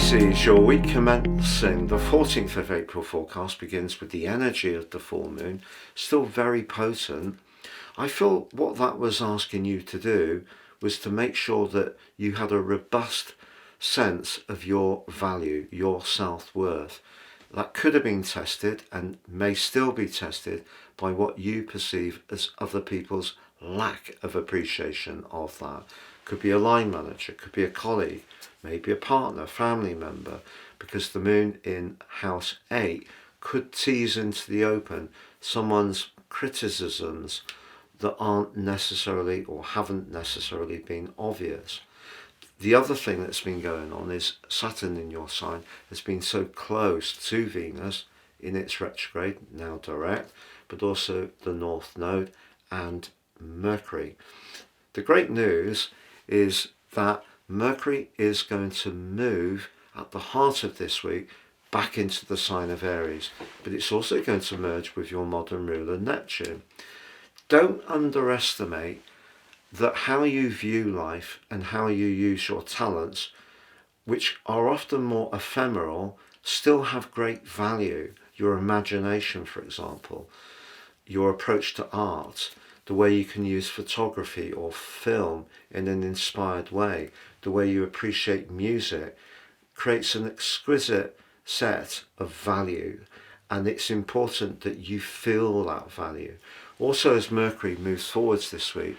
Pisces, your week commencing the 14th of April forecast begins with the energy of the full moon, still very potent. I feel what that was asking you to do was to make sure that you had a robust sense of your value, your self-worth. That could have been tested and may still be tested by what you perceive as other people's lack of appreciation of that. Could be a line manager, could be a colleague, maybe a partner, family member, because the moon in house 8 could tease into the open someone's criticisms that aren't necessarily or haven't necessarily been obvious. The other thing that's been going on is Saturn in your sign has been so close to Venus in its retrograde, now direct, but also the North Node and Mercury. The great news is that Mercury is going to move at the heart of this week back into the sign of Aries, but it's also going to merge with your modern ruler Neptune. Don't underestimate that how you view life and how you use your talents, which are often more ephemeral, still have great value. Your imagination, for example, your approach to art, the way you can use photography or film in an inspired way, the way you appreciate music, creates an exquisite set of value, and it's important that you feel that value. Also, as Mercury moves forwards this week,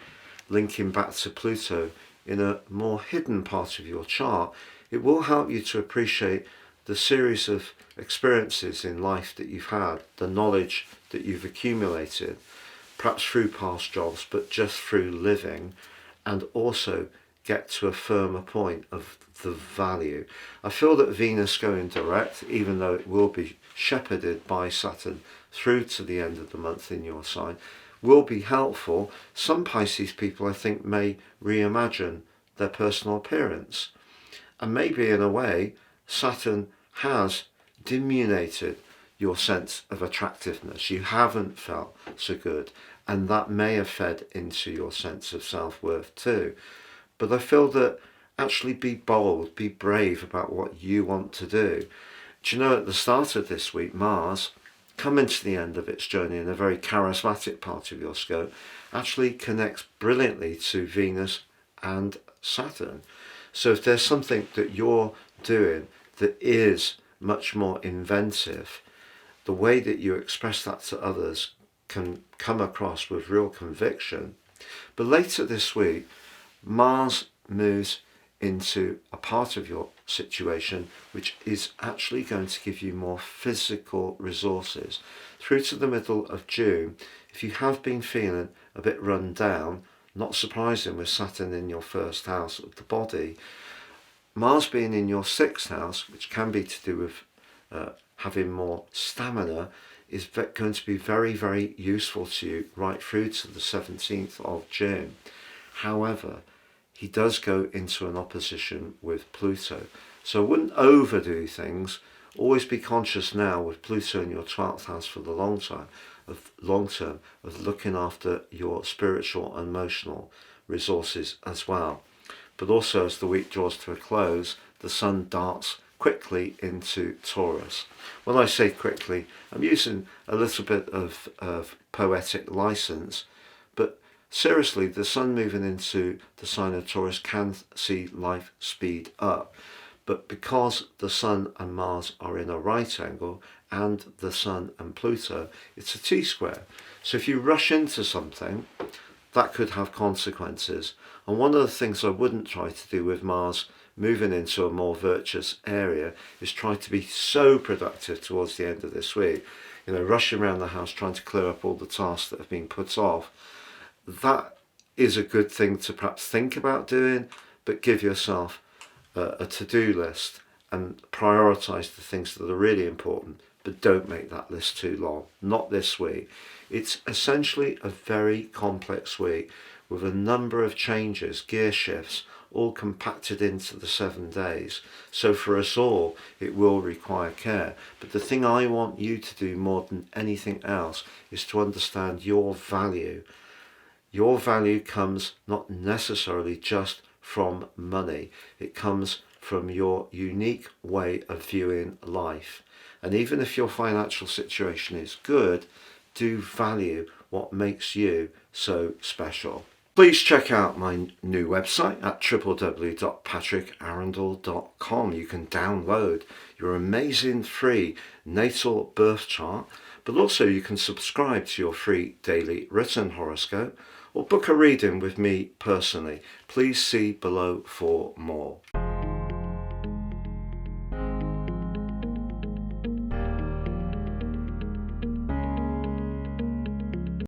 linking back to Pluto in a more hidden part of your chart, it will help you to appreciate the series of experiences in life that you've had, the knowledge that you've accumulated, perhaps through past jobs, but just through living, and also get to a firmer point of the value. I feel that Venus going direct, even though it will be shepherded by Saturn through to the end of the month in your sign, will be helpful. Some Pisces people, I think, may reimagine their personal appearance. And maybe in a way, Saturn has diminuted your sense of attractiveness. You haven't felt so good, and that may have fed into your sense of self-worth too. But I feel that actually be bold, be brave about what you want to do. Do you know, at the start of this week, Mars, coming to the end of its journey in a very charismatic part of your scope, actually connects brilliantly to Venus and Saturn. So if there's something that you're doing that is much more inventive, the way that you express that to others can come across with real conviction. But later this week, Mars moves into a part of your situation which is actually going to give you more physical resources. Through to the middle of June, if you have been feeling a bit run down, not surprising with Saturn in your first house of the body, Mars being in your sixth house, which can be to do with having more stamina, is going to be very, very useful to you right through to the 17th of June. However, he does go into an opposition with Pluto. So I wouldn't overdo things. Always be conscious now with Pluto in your 12th house for the long term of looking after your spiritual and emotional resources as well. But also, as the week draws to a close, the sun darts quickly into Taurus. When I say quickly, I'm using a little bit of poetic license, but seriously, the sun moving into the sign of Taurus can see life speed up. But because the sun and Mars are in a right angle, and the sun and Pluto, it's a T-square. So if you rush into something, that could have consequences. And one of the things I wouldn't try to do with Mars moving into a more virtuous area is try to be so productive towards the end of this week. You know, rushing around the house trying to clear up all the tasks that have been put off. That is a good thing to perhaps think about doing, but give yourself a to-do list and prioritise the things that are really important, but don't make that list too long. Not this week. It's essentially a very complex week with a number of changes, gear shifts, all compacted into the 7 days. So for us all, it will require care. But the thing I want you to do more than anything else is to understand your value. Your value comes not necessarily just from money. It comes from your unique way of viewing life. And even if your financial situation is good, do value what makes you so special. Please check out my new website at www.patrickarundell.com. You can download your amazing free natal birth chart, but also you can subscribe to your free daily written horoscope or book a reading with me personally. Please see below for more.